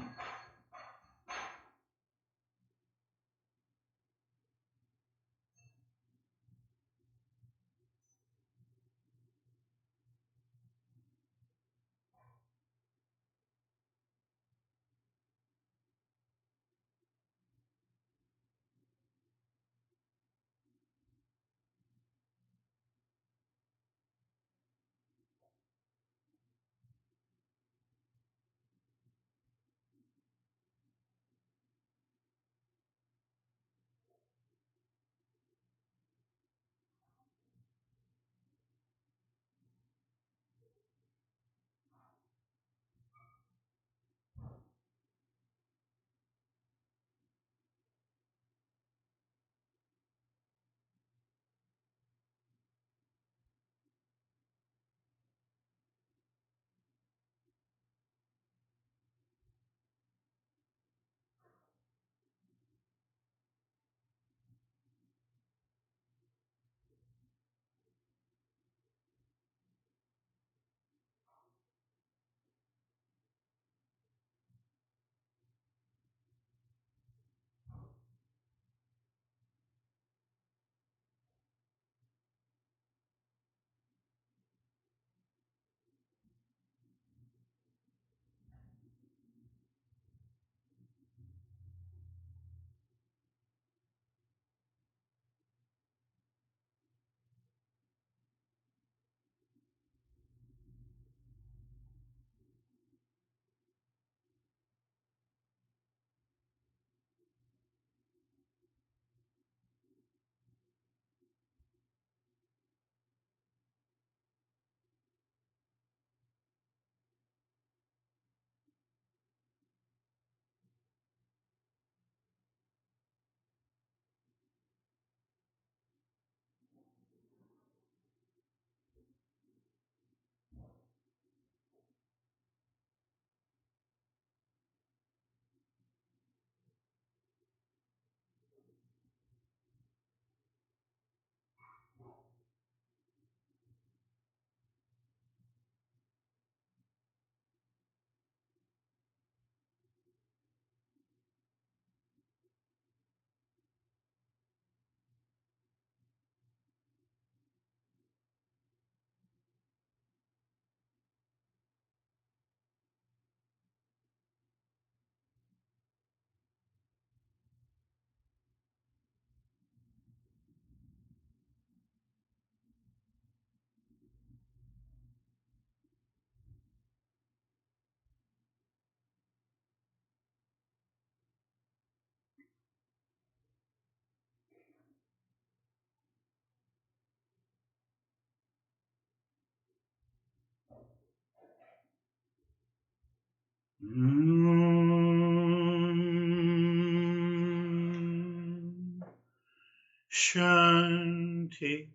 Shanti,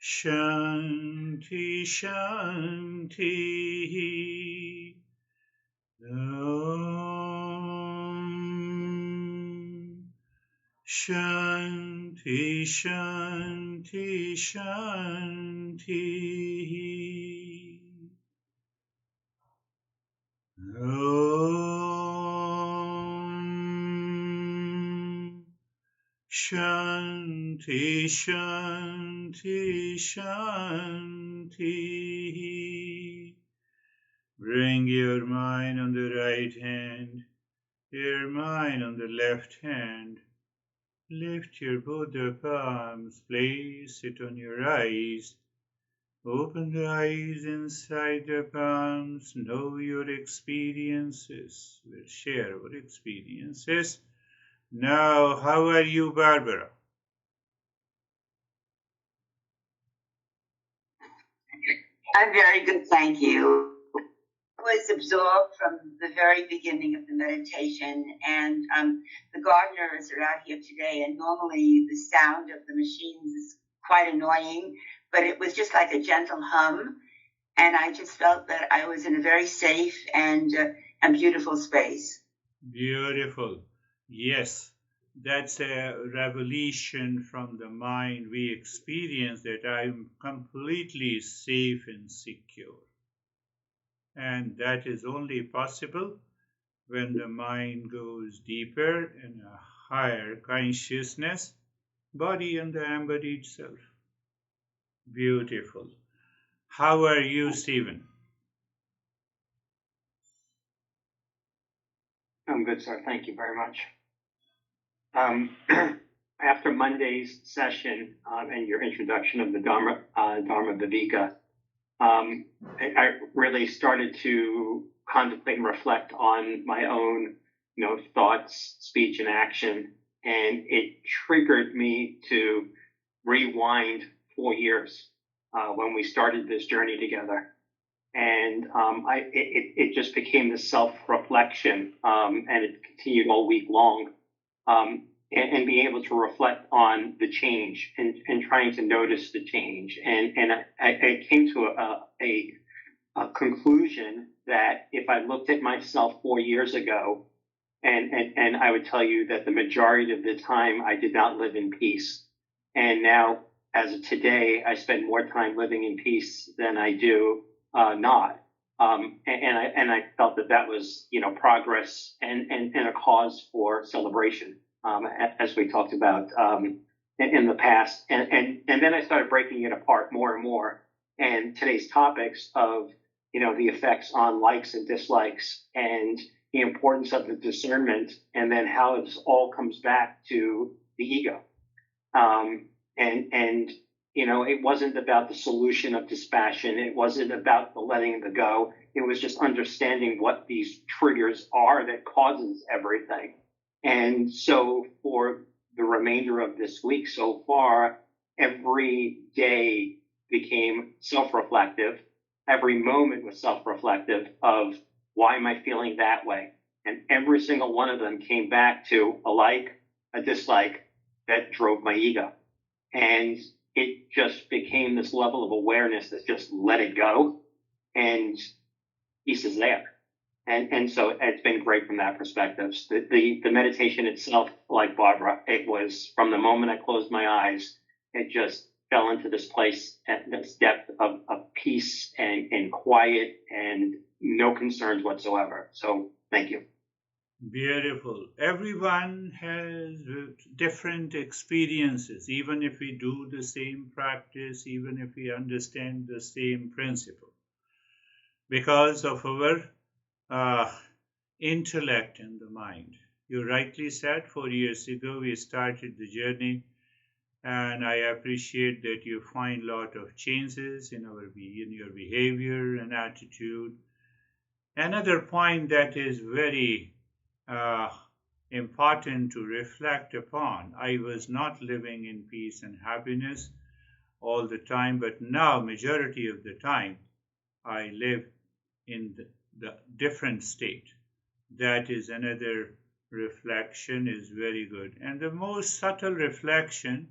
Shanti, Shanti. Om. Shanti, Shanti, Shanti. Om. Shanti, Shanti, Shanti. Bring your mind on the right hand Your mind on the left hand. Lift your both the palms, place it on your eyes. Open the eyes inside the palms, know your experiences. We'll share our experiences. Now, how are you, Barbara? I'm very good, thank you. I was absorbed from the very beginning of the meditation, and the gardeners are out here today, and normally the sound of the machines is quite annoying, but it was just like a gentle hum, and I just felt that I was in a very safe and beautiful space. Beautiful. Yes, that's a revelation from the mind we experience that I'm completely safe and secure. And that is only possible when the mind goes deeper in a higher consciousness, body and the embodied self. Beautiful. How are you, Stephen? I'm good, sir. Thank you very much. After Monday's session and your introduction of the Dharma Viveka, I really started to contemplate and reflect on my own, thoughts, speech, and action, and it triggered me to rewind 4 years when we started this journey together. And it just became this self-reflection, and it continued all week long, and being able to reflect on the change and trying to notice the change. And I came to a conclusion that if I looked at myself 4 years ago, and I would tell you that the majority of the time I did not live in peace. And now, as of today, I spend more time living in peace than I do not. And I felt that was, progress and a cause for celebration, as we talked about in the past. And then I started breaking it apart more and more. And today's topics of, the effects on likes and dislikes and the importance of the discernment, and then how this all comes back to the ego. And it wasn't about the solution of dispassion. It wasn't about the letting the go. It was just understanding what these triggers are that causes everything. And so for the remainder of this week so far, every day became self-reflective. Every moment was self-reflective of why am I feeling that way? And every single one of them came back to a like, a dislike that drove my ego. And it just became this level of awareness that just let it go, and peace is there. And so it's been great from that perspective. The meditation itself, like Barbara, it was from the moment I closed my eyes, it just fell into this place at this depth of peace and quiet and no concerns whatsoever. So thank you. Beautiful. Everyone has different experiences, even if we do the same practice, even if we understand the same principle. Because of our intellect and the mind. You rightly said 4 years ago we started the journey, and I appreciate that you find a lot of changes in your behavior and attitude. Another point that is very important to reflect upon. I was not living in peace and happiness all the time, but now majority of the time I live in the different state. That is another reflection is very good. And the most subtle reflection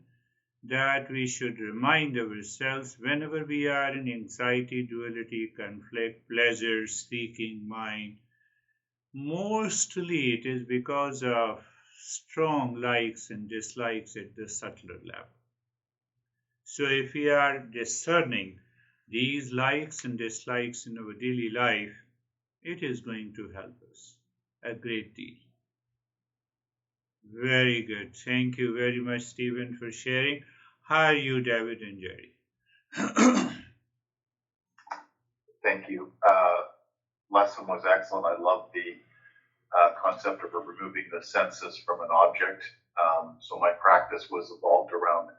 that we should remind ourselves whenever we are in anxiety, duality, conflict, pleasure, seeking mind, mostly it is because of strong likes and dislikes at the subtler level. So if we are discerning these likes and dislikes in our daily life, it is going to help us a great deal. Very good. Thank you very much, Stephen, for sharing. How are you, David and Jerry? Thank you. Lesson was excellent. I love the concept of removing the senses from an object. So my practice was evolved around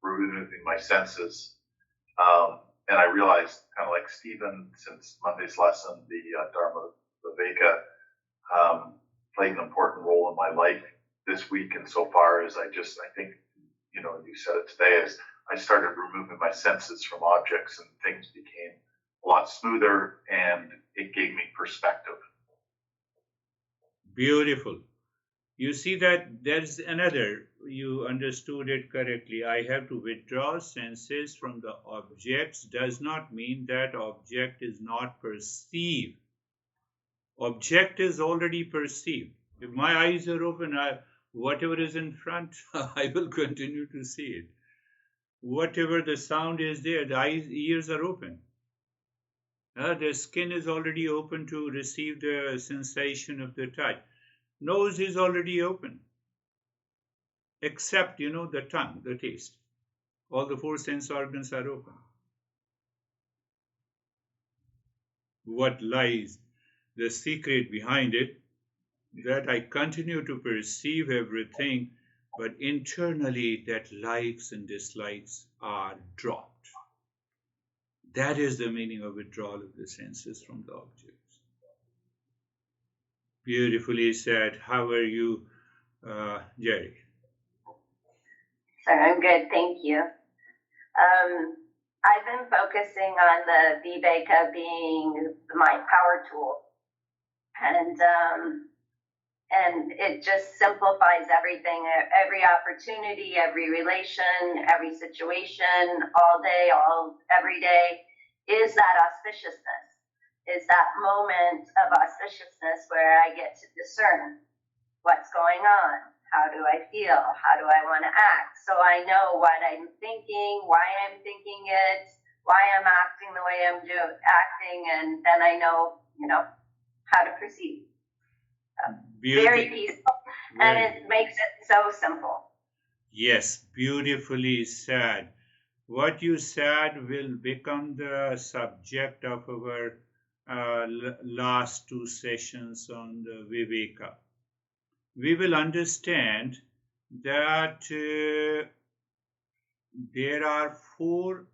removing my senses. And I realized, kind of like Stephen, since Monday's lesson, the Dharma Viveka played an important role in my life this week. And so far as I think, you said it today, is I started removing my senses from objects and things became a lot smoother and it gave me perspective. Beautiful. You see that there's another, you understood it correctly. I have to withdraw senses from the objects does not mean that object is not perceived. Object is already perceived. If my eyes are open, whatever is in front, I will continue to see it. Whatever the sound is there, the ears are open. The skin is already open to receive the sensation of the touch. Nose is already open, except, the tongue, the taste. All the 4 sense organs are open. What lies the secret behind it? That I continue to perceive everything, but internally that likes and dislikes are dropped. That is the meaning of withdrawal of the senses from the objects. Beautifully said. How are you, Jerry? So I'm good, thank you. I've been focusing on the Viveka being the mind power tool, and it just simplifies everything. Every opportunity, every relation, every situation, all day, every day, is that auspiciousness. Is that moment of auspiciousness where I get to discern what's going on, how do I feel, how do I want to act, so I know what I'm thinking, why I'm thinking it, why I'm acting the way I'm acting, and then I know, how to proceed. Very peaceful, and it makes it so simple. Yes, beautifully said. What you said will become the subject of our last 2 sessions on the Viveka. We will understand that there are 4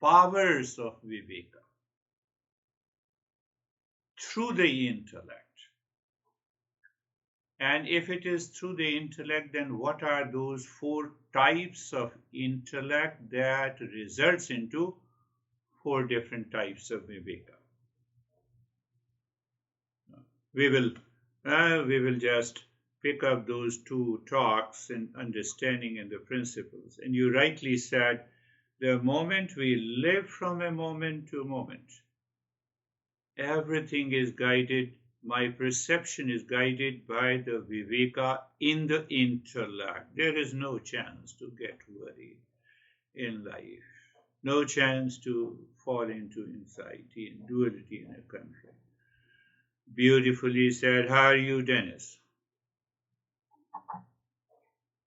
powers of Viveka through the intellect. And if it is through the intellect, then what are those 4 types of intellect that results into 4 different types of Viveka? We will just pick up those 2 talks and understanding and the principles. And you rightly said, the moment we live from a moment to moment, everything is guided. My perception is guided by the Viveka in the intellect. There is no chance to get worried in life. No chance to fall into anxiety and duality in a conflict. Beautifully said. How are you, Dennis?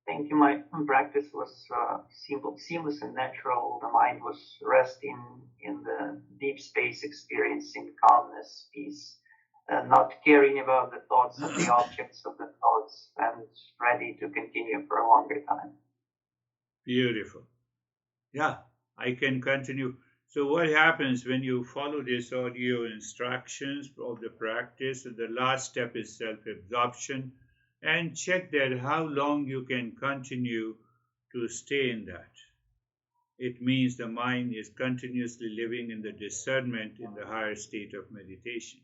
Thank you. My practice was simple, seamless, and natural. The mind was resting in the deep space, experiencing calmness, peace, not caring about the thoughts of the objects of the thoughts, and ready to continue for a longer time. Beautiful. Yeah, I can continue. So what happens when you follow this audio instructions of the practice? The last step is self-absorption, and check that how long you can continue to stay in that. It means the mind is continuously living in the discernment in the higher state of meditation.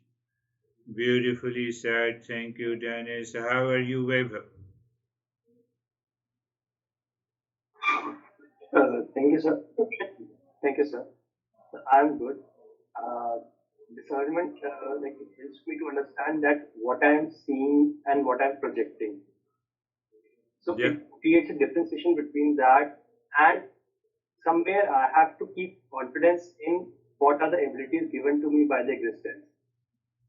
Beautifully said. Thank you, Dennis. How are you, Vaibhav? Thank you, sir. Thank you, sir. I'm good. Discernment helps me to understand that what I am seeing and what I'm projecting. So it creates a differentiation between that, and somewhere I have to keep confidence in what are the abilities given to me by the existence.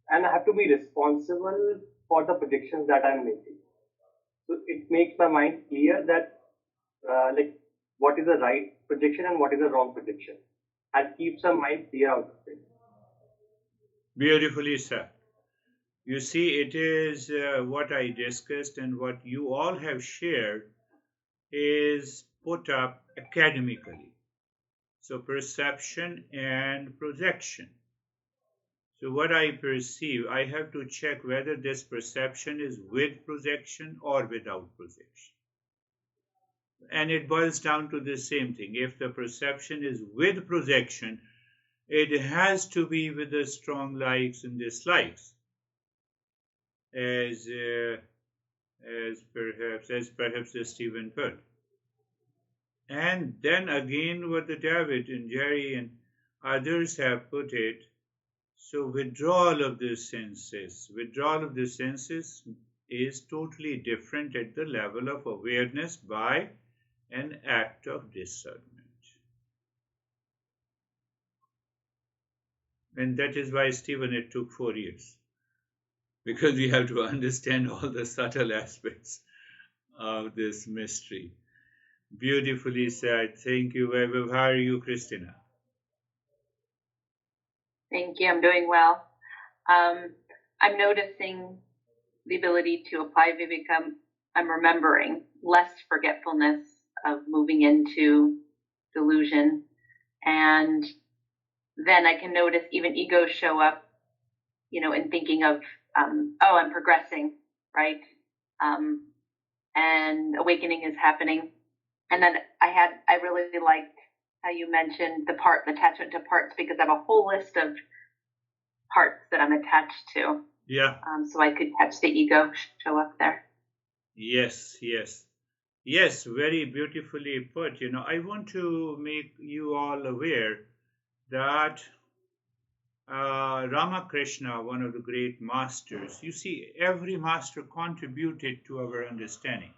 And I have to be responsible for the predictions that I'm making. So it makes my mind clear that what is the right prediction and what is the wrong prediction, and keeps our mind clear out of it. Beautifully said. You see, it is what I discussed and what you all have shared is put up academically. So perception and projection. So what I perceive, I have to check whether this perception is with projection or without projection. And it boils down to the same thing. If the perception is with projection, it has to be with the strong likes and dislikes, as perhaps the Stephen put. And then again, what the David and Jerry and others have put it. So withdrawal of the senses is totally different at the level of awareness by an act of discernment. And that is why, Stephen, it took 4 years. Because we have to understand all the subtle aspects of this mystery. Beautifully said. Thank you. How are you, Christina? Thank you. I'm doing well. I'm noticing the ability to apply Viveka. I'm remembering less forgetfulness of moving into delusion. And then I can notice even ego show up, in thinking of, I'm progressing, right? And awakening is happening. And then I really liked how you mentioned the attachment to parts, because I have a whole list of parts that I'm attached to. Yeah. So I could catch the ego show up there. Yes, very beautifully put. I want to make you all aware that Ramakrishna, one of the great masters, you see, every master contributed to our understanding.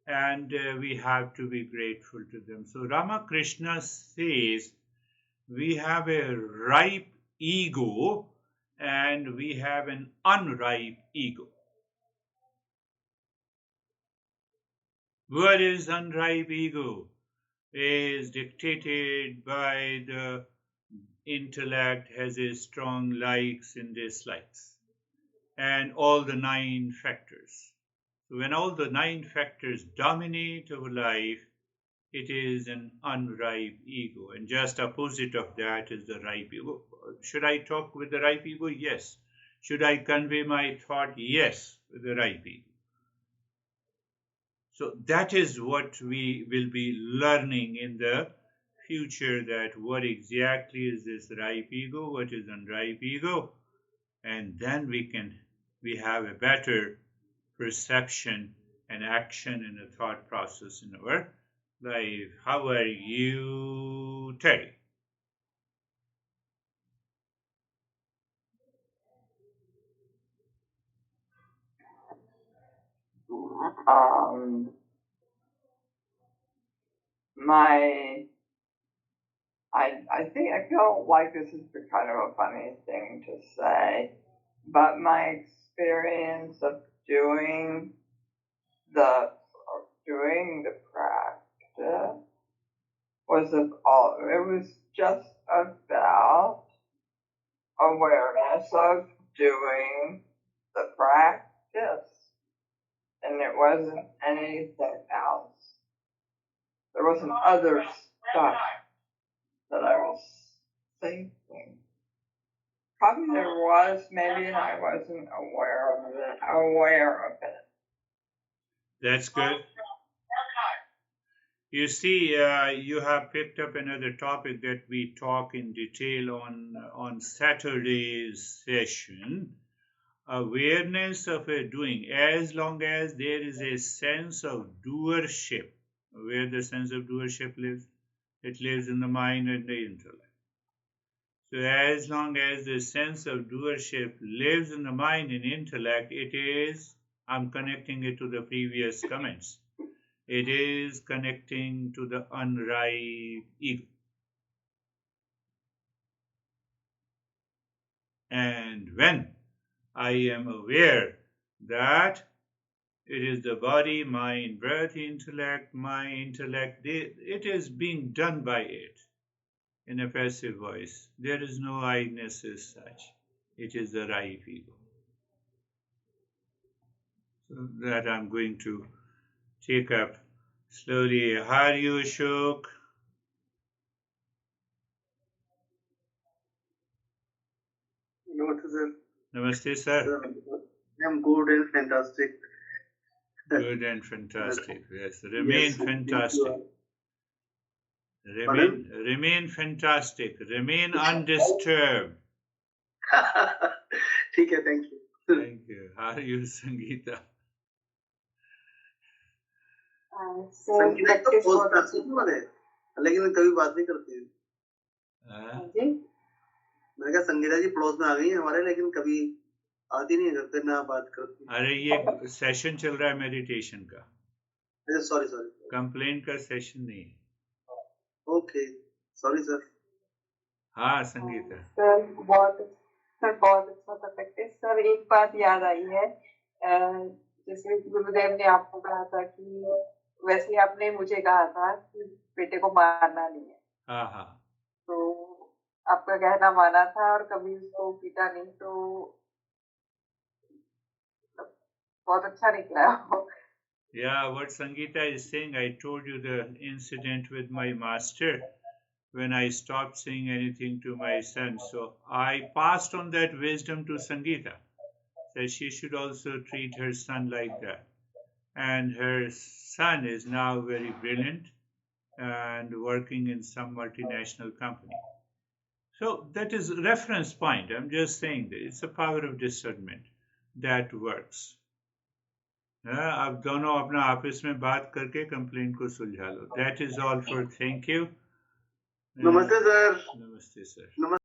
And we have to be grateful to them. So Ramakrishna says we have a ripe ego and we have an unripe ego. What is unripe ego? Is dictated by the intellect, has a strong likes and dislikes, and all the 9 factors. So when all the 9 factors dominate our life, it is an unripe ego. And just opposite of that is the ripe ego. Should I talk with the ripe ego? Yes. Should I convey my thought? Yes, with the ripe ego. So that is what we will be learning in the future, that what exactly is this ripe ego, what is unripe ego, and then we have a better perception and action and a thought process in our life. How are you, Terry? I think I feel like this is kind of a funny thing to say, but my experience of doing the practice it was just about awareness of doing the practice, and it wasn't anything else. There wasn't other stuff that I was thinking. Probably there was, maybe, and I wasn't aware of it. That's good. You see, you have picked up another topic that we talk in detail on Saturday's session. Awareness of a doing, as long as there is a sense of doership. Where the sense of doership lives? It lives in the mind and the intellect. So as long as the sense of doership lives in the mind and intellect, it is, I'm connecting it to the previous comments, it is connecting to the unripe ego. And when I am aware that it is the body, mind, breath, intellect, my intellect, it is being done by it in a passive voice. There is no I-ness as such. It is the ripe ego. So that I'm going to take up slowly. How are you, Ashok? Namaste, sir. Namaste, sir. I'm good and fantastic. Good and fantastic. Yes, remain Yes, fantastic. Remain fantastic. Remain undisturbed. ठीक है, thank you. Thank you. How are you, Sangeeta? Sangeeta तो post करती है, लेकिन कभी बात नहीं करती है। जी मैंने कहा संगीता जी पड़ोस में आ गई हैं हमारे, लेकिन कभी आती नहीं है घर पे, ना बात करती। अरे ये सेशन चल रहा है मेडिटेशन का। अच्छा, सॉरी कंप्लेन का सेशन नहीं है। Okay, sorry sir. हाँ संगीता। सर बहुत अच्छा था प्रैक्टिस। सर एक बात याद आई है, जैसे गुरुदेव ने आपको कहा था कि वैसे ही आपने मुझे कहा था कि बेटे को मारना नहीं है। हाँ हाँ। तो आपका कहना माना था और कभी उसको पीटा नहीं, तो बहुत अच्छा निकला। Yeah, what Sangeeta is saying, I told you the incident with my master when I stopped saying anything to my son. So I passed on that wisdom to Sangeeta, that she should also treat her son like that. And her son is now very brilliant and working in some multinational company. So that is a reference point. I'm just saying that it's a power of discernment that works. अब दोनों अपना आपस में बात करके complaint को सुलझा लो. That is all for thank you. नमस्ते सर। नमस्ते सर. नमस्ते।